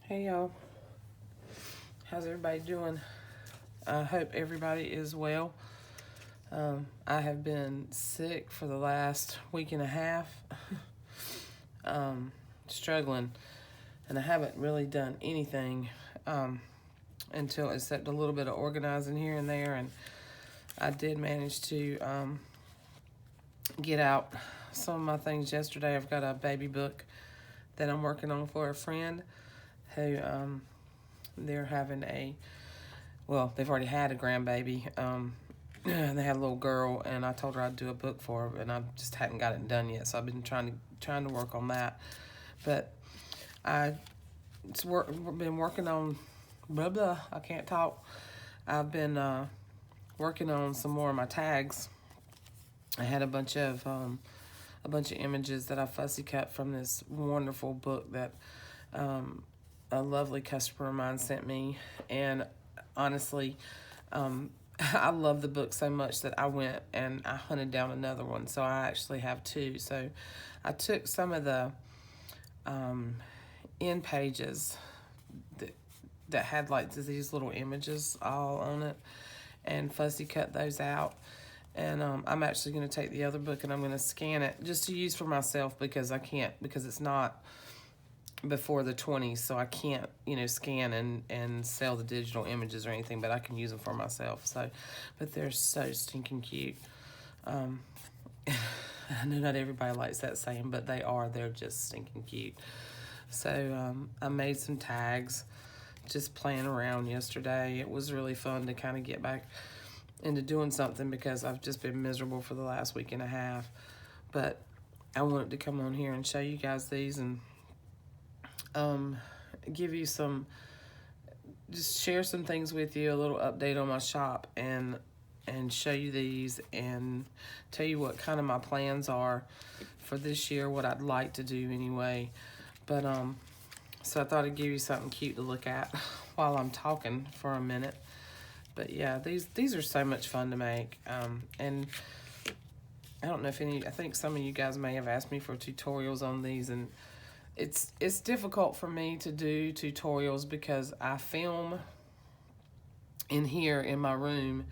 Hey y'all, how's everybody doing? I hope everybody is well. I have been sick for the last week and a half, struggling, and I haven't really done anything until except a little bit of organizing here and there, and I did manage to get out some of my things yesterday. I've got a baby book that I'm working on for a friend who they're having they've already had a grandbaby. They had a little girl, and I told her I'd do a book for her, and I just hadn't got it done yet. So I've been trying to work on that. But been working on I can't talk. I've been working on some more of my tags. I had a bunch of images that I fussy cut from this wonderful book that a lovely customer of mine sent me, and honestly, I love the book so much that I went and I hunted down another one. So I actually have two. So I took some of the end pages that had like these little images all on it and fussy cut those out. And I'm actually going to take the other book and I'm going to scan it just to use for myself because it's not before the 20s, so I can't, scan and sell the digital images or anything, but I can use them for myself. So, but they're so stinking cute. I know not everybody likes that saying, but they're just stinking cute. So I made some tags just playing around yesterday. It was really fun to kind of get back into doing something because I've just been miserable for the last week and a half. But I wanted to come on here and show you guys these and give you just share some things with you, a little update on my shop, and show you these and tell you what kind of my plans are for this year, what I'd like to do anyway. But so I thought I'd give you something cute to look at while I'm talking for a minute. But yeah, these are so much fun to make. And I don't know I think some of you guys may have asked me for tutorials on these, and it's difficult for me to do tutorials because I film in here in my room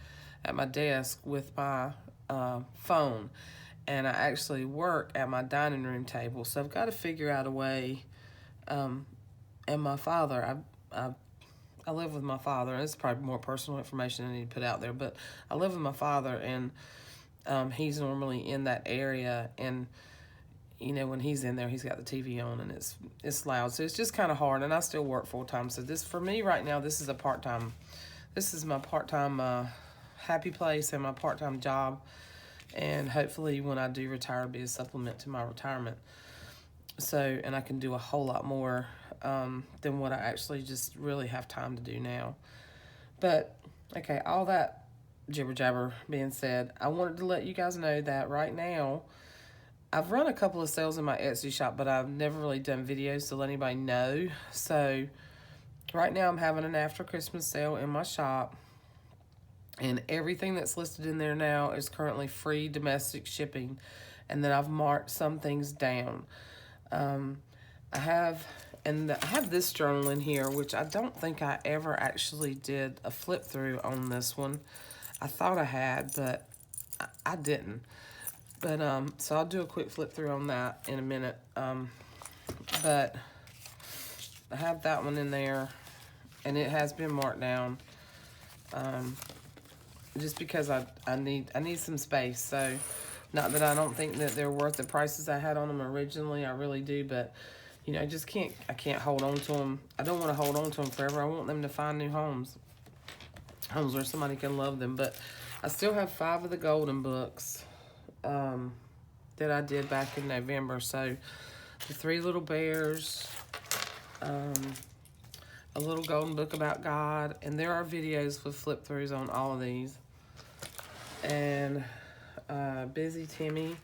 at my desk with my phone, and I actually work at my dining room table. So I've got to figure out a way. And my father, I live with my father, and it's probably more personal information I need to put out there, but I live with my father, and he's normally in that area, and when he's in there, he's got the TV on and it's loud. So it's just kind of hard, and I still work full time. So this, for me right now, this is my part-time happy place and my part-time job. And hopefully when I do retire, it'll be a supplement to my retirement. So, and I can do a whole lot more than what I actually just really have time to do now. But, okay, all that jibber jabber being said, I wanted to let you guys know that right now, I've run a couple of sales in my Etsy shop, but I've never really done videos to let anybody know. So right now I'm having an after Christmas sale in my shop, and everything that's listed in there now is currently free domestic shipping, and then I've marked some things down. I have this journal in here, which I don't think I ever actually did a flip through on this one. I thought I had, but I didn't. But, so I'll do a quick flip through on that in a minute. But I have that one in there, and it has been marked down. Just because I need some space. So, not that I don't think that they're worth the prices I had on them originally. I really do, but, I just can't hold on to them. I don't want to hold on to them forever. I want them to find new homes where somebody can love them. But I still have 5 of the golden books that I did back in November. So the 3 little bears, a little golden book about God, and there are videos with flip throughs on all of these. And Busy Timmy,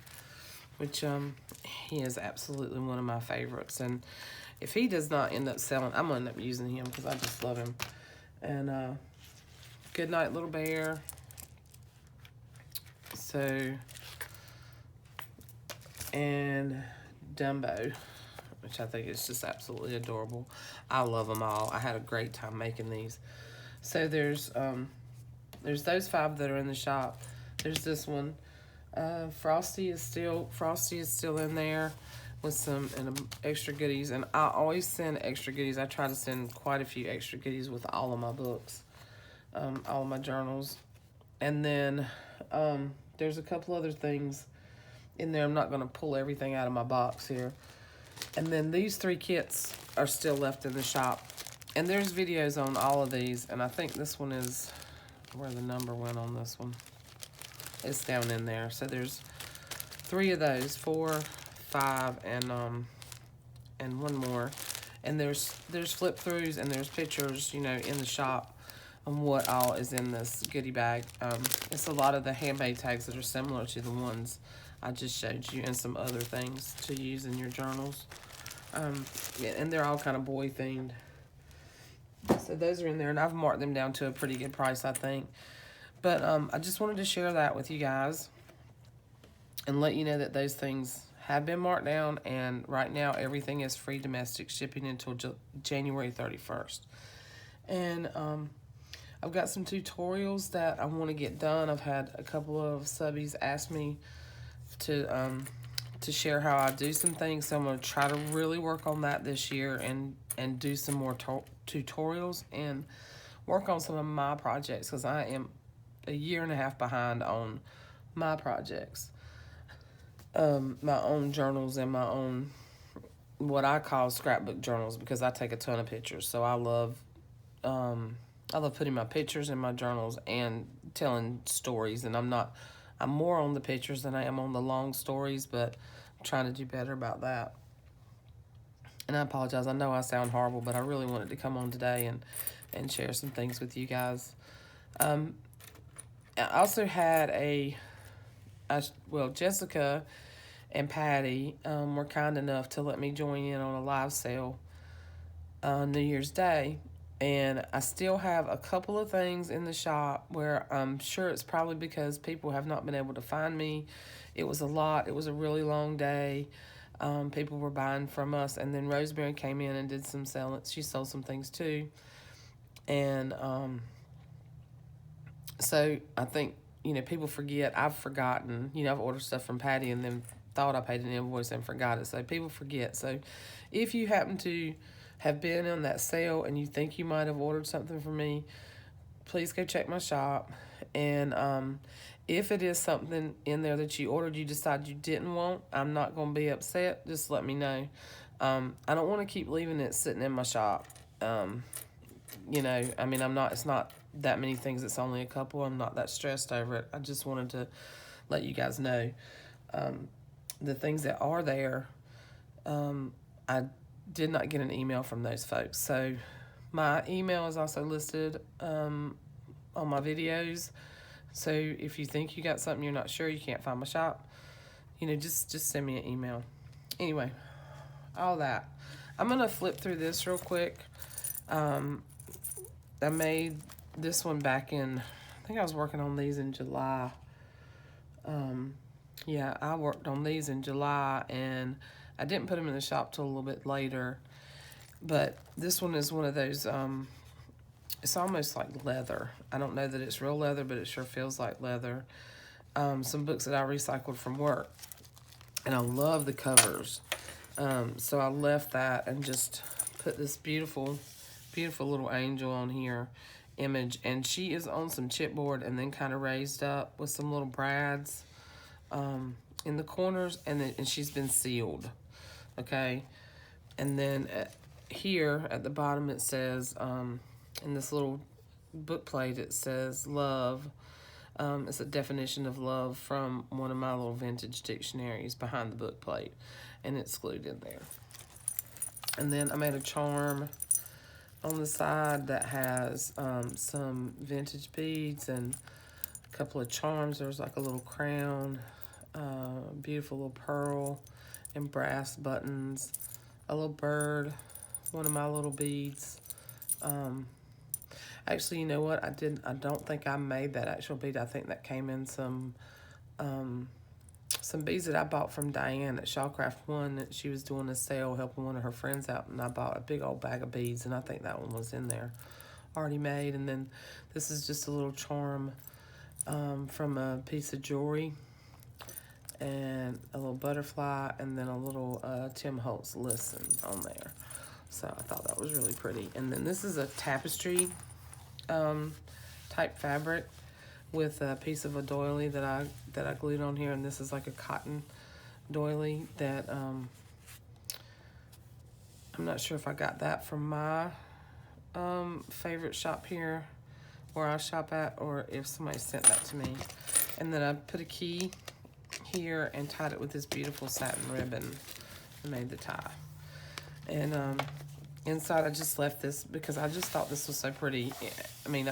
which he is absolutely one of my favorites, and if he does not end up selling, I'm gonna end up using him because I just love him. And Good Night Little Bear. So, and Dumbo, which which I think is just absolutely adorable. I love them all. I had a great time making these. So there's those 5 that are in the shop. There's this one. Frosty is still in there with some extra goodies, and I always send extra goodies. I try to send quite a few extra goodies with all of my books, all of my journals. And then there's a couple other things in there. I'm not going to pull everything out of my box here. And then these 3 kits are still left in the shop. And there's videos on all of these, and I think this one is where the number went on this one. It's down in there. So there's 3 of those, 4, 5, and one more. And there's flip throughs and there's pictures, you know, in the shop on what all is in this goodie bag. It's a lot of the handmade tags that are similar to the ones I just showed you, and some other things to use in your journals. Yeah, and they're all kind of boy themed. So those are in there, and I've marked them down to a pretty good price, I think. But I just wanted to share that with you guys and let you know that those things have been marked down, and right now everything is free domestic shipping until January 31st. And I've got some tutorials that I want to get done. I've had a couple of subbies ask me to share how I do some things, so I'm going to try to really work on that this year and do some more tutorials and work on some of my projects, because I am a year and a half behind on my projects. My own journals and my own, what I call scrapbook journals, because I take a ton of pictures. So I love putting my pictures in my journals and telling stories. And I'm more on the pictures than I am on the long stories, but I'm trying to do better about that. And I apologize. I know I sound horrible, but I really wanted to come on today and share some things with you guys. I also had Jessica and Patty were kind enough to let me join in on a live sale on New Year's Day. And I still have a couple of things in the shop where I'm sure it's probably because people have not been able to find me. It was a lot. It was a really long day. People were buying from us. And then Rosemary came in and did some selling. She sold some things too. And so I think, you know, people forget. I've forgotten. You know, I've ordered stuff from Patty and then thought I paid an invoice and forgot it. So people forget. So if you happen to have been on that sale and you think you might have ordered something from me, please go check my shop. And if it is something in there that you ordered you decide you didn't want, I'm not going to be upset. Just let me know. I don't want to keep leaving it sitting in my shop. You know, I mean, it's not that many things. It's only a couple. I'm not that stressed over it. I just wanted to let you guys know the things that are there. I did not get an email from those folks. So my email is also listed on my videos. So if you think you got something you're not sure, you can't find my shop, you know, just send me an email. Anyway, all that. I'm going to flip through this real quick. I made this one back in, I think I was working on these in July. Yeah, I worked on these in July, and I didn't put them in the shop till a little bit later. But this one is one of those, it's almost like leather. I don't know that it's real leather, but it sure feels like leather. Some books that I recycled from work. And I love the covers. So I left that and just put this beautiful, beautiful little angel on here image. And she is on some chipboard and then kind of raised up with some little brads in the corners. And she's been sealed. Okay. And then here at the bottom it says, in this little book plate, it says love. It's a definition of love from one of my little vintage dictionaries behind the book plate, and it's glued in there. And then I made a charm on the side that has some vintage beads and a couple of charms. There's like a little crown, beautiful little pearl and brass buttons, a little bird, one of my little beads. Actually, you know what? I don't think I made that actual bead. I think that came in some some beads that I bought from Diane at Shawcraft One. That she was doing a sale, helping one of her friends out, and I bought a big old bag of beads, and I think that one was in there already made. And then this is just a little charm from a piece of jewelry, and a little butterfly, and then a little Tim Holtz listen on there. So I thought that was really pretty. And then this is a tapestry type fabric with a piece of a doily that I glued on here, and this is like a cotton doily that I'm not sure if I got that from my favorite shop here where I shop at, or if somebody sent that to me. And then I put a key here and tied it with this beautiful satin ribbon and made the tie. And inside I just left this because I just thought this was so pretty. I mean,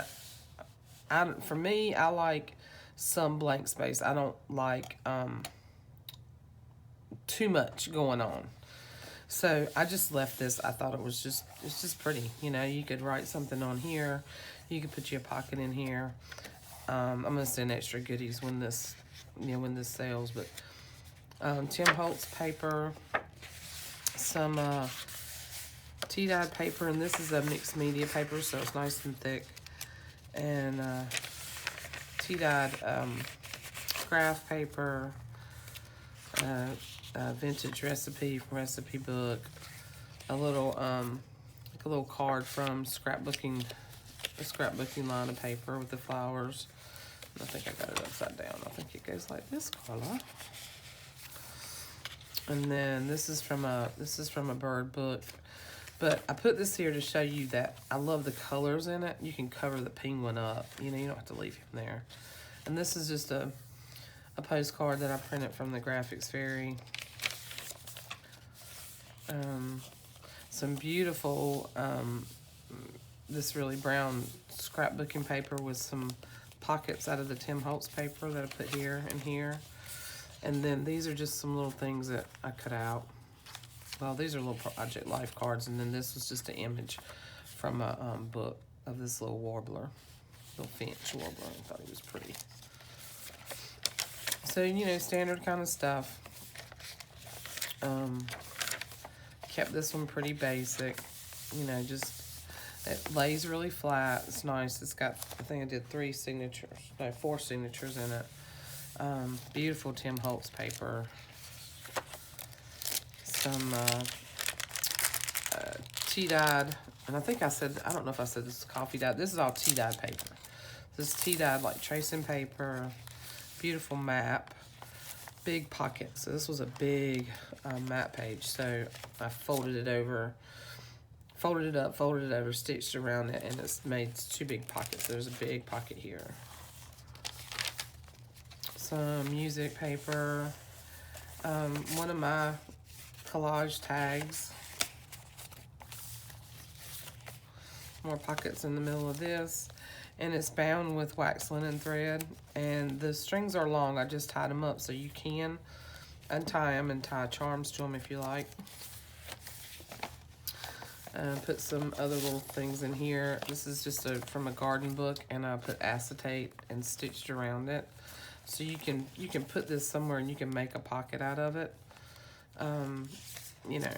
for me, I like some blank space. I don't like too much going on. So I just left this. I thought it's just pretty. You know, you could write something on here. You could put your pocket in here. I'm gonna send extra goodies when this sells. But Tim Holtz paper, some tea-dyed paper, and this is a mixed media paper, so it's nice and thick. And tea-dyed craft paper, vintage recipe book, a little like a little card from scrapbooking line of paper with the flowers. And I think I got it upside down. I think it goes like this color. And then this is from a bird book. But I put this here to show you that I love the colors in it. You can cover the penguin up. You know, you don't have to leave him there. And this is just a postcard that I printed from the Graphics Fairy. Some beautiful, this really brown scrapbooking paper with some pockets out of the Tim Holtz paper that I put here and here. And then these are just some little things that I cut out. Well, these are little Project Life cards, and then this was just an image from a book of this little warbler, little finch warbler. I thought he was pretty. So, you know, standard kind of stuff. Kept this one pretty basic. You know, just, it lays really flat. It's nice. It's got, I think I did 4 signatures in it. Beautiful Tim Holtz paper. Some tea-dyed, and I think I don't know if I said this is coffee dyed. This is all tea-dyed paper. This is tea-dyed, like tracing paper. Beautiful map. Big pocket. So this was a big map page. So I folded it up, folded it over, stitched around it, and it's made 2 big pockets. There's a big pocket here. Some music paper. One of my collage tags. More pockets in the middle of this. And it's bound with wax linen thread. And the strings are long. I just tied them up, so you can untie them and tie charms to them if you like. Put some other little things in here. This is just from a garden book, and I put acetate and stitched around it. So you can put this somewhere and you can make a pocket out of it. You know,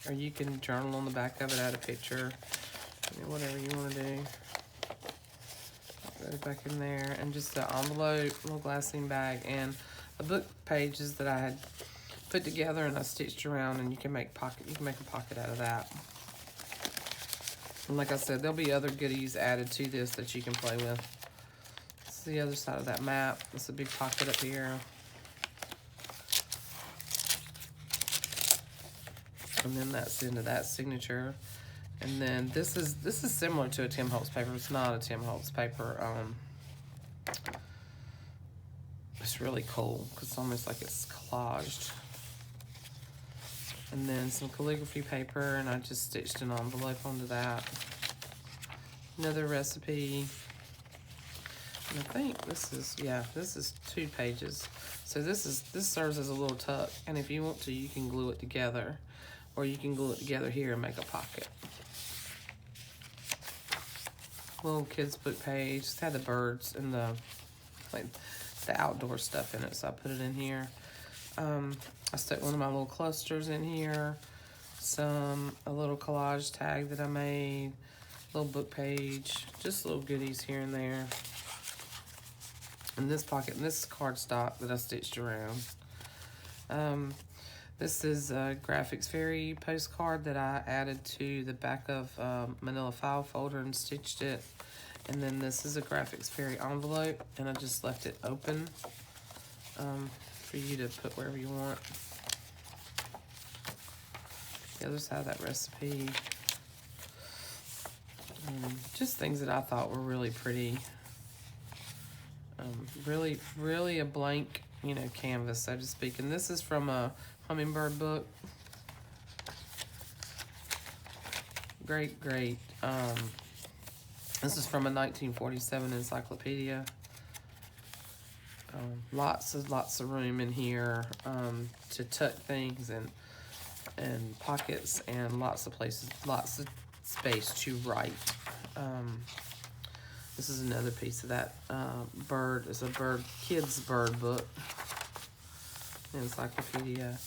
or you can journal on the back of it, add a picture, you know, whatever you want to do. Put it back in there, and just an envelope, little glassine bag, and a book pages that I had put together and I stitched around, and you can make a pocket out of that. And like I said, there'll be other goodies added to this that you can play with. This is the other side of that map. This is a big pocket up here. And then that's into that signature. And then this is similar to a Tim Holtz paper. It's not a Tim Holtz paper. It's really cool because it's almost like it's collaged. And then some calligraphy paper, and I just stitched an envelope onto that. Another recipe. And I think this is 2 pages. So this serves as a little tuck, and if you want to, you can glue it together, or you can glue it together here and make a pocket. Little kids book page. Just had the birds and the the outdoor stuff in it, so I put it in here. I stuck one of my little clusters in here, a little collage tag that I made, little book page, just little goodies here and there. In this pocket, and this is cardstock that I stitched around. This is a Graphics Fairy postcard that I added to the back of manila file folder and stitched it. And then this is a Graphics Fairy envelope, and I just left it open for you to put wherever you want. The other side of that recipe. Just things that I thought were really pretty. Really a blank, you know, canvas, so to speak. And this is from a hummingbird book. Great. This is from a 1947 encyclopedia. Lots of room in here to tuck things and pockets, and lots of places, lots of space to write. This is another piece of that bird. It's a kid's bird book, encyclopedia,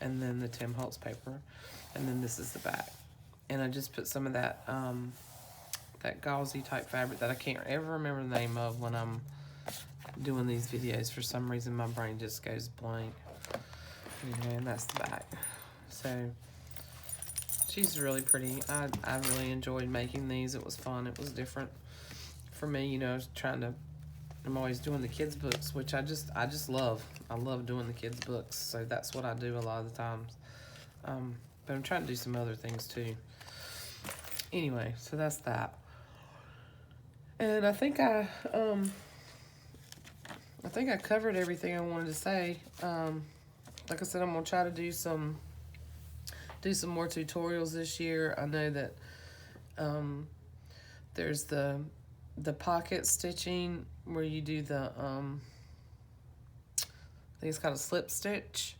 and then the Tim Holtz paper, and then this is the back. And I just put some of that that gauzy type fabric that I can't ever remember the name of when I'm doing these videos. For some reason, my brain just goes blank. Anyway, and that's the back. So she's really pretty. I really enjoyed making these. It was fun. It was different for me, you know. I'm always doing the kids books, which I just love. I love doing the kids books, so that's what I do a lot of the times. But I'm trying to do some other things too. Anyway, so that's that. And I think I covered everything I wanted to say. Like I said, I'm gonna try to do some more tutorials this year. I know that there's the pocket stitching where you do the I think it's called a slip stitch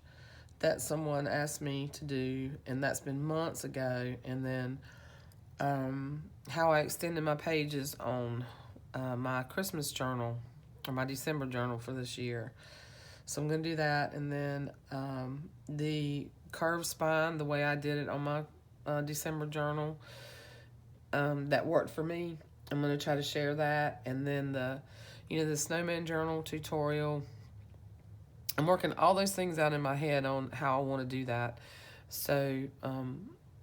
that someone asked me to do, and that's been months ago. And then how I extended my pages on my Christmas journal or my December journal for this year. So I'm going to do that. And then the curved spine, the way I did it on my December journal, that worked for me. I'm going to try to share that. And then the snowman journal tutorial. I'm working all those things out in my head on how I want to do that. So,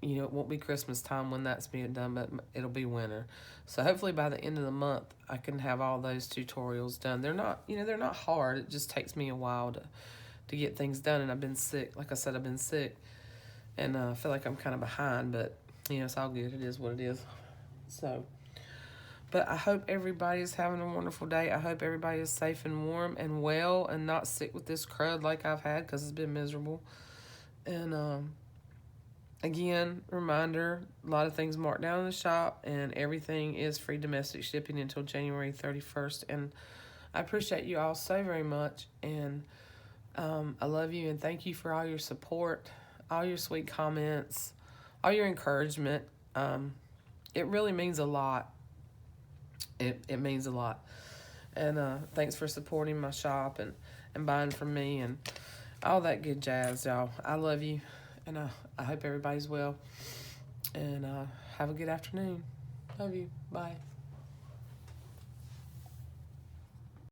it won't be Christmas time when that's being done, but it'll be winter. So hopefully by the end of the month, I can have all those tutorials done. They're not hard. It just takes me a while to get things done. And I've been sick. Like I said, I've been sick. And I feel like I'm kind of behind, but, it's all good. It is what it is. So, but I hope everybody is having a wonderful day. I hope everybody is safe and warm and well and not sick with this crud like I've had, because it's been miserable. And, again, reminder, a lot of things marked down in the shop, and everything is free domestic shipping until January 31st. And I appreciate you all so very much. And I love you, and thank you for all your support, all your sweet comments, all your encouragement. It really means a lot. It means a lot. And thanks for supporting my shop and buying from me and all that good jazz, y'all. I love you. And I hope everybody's well. And have a good afternoon. Love you. Bye.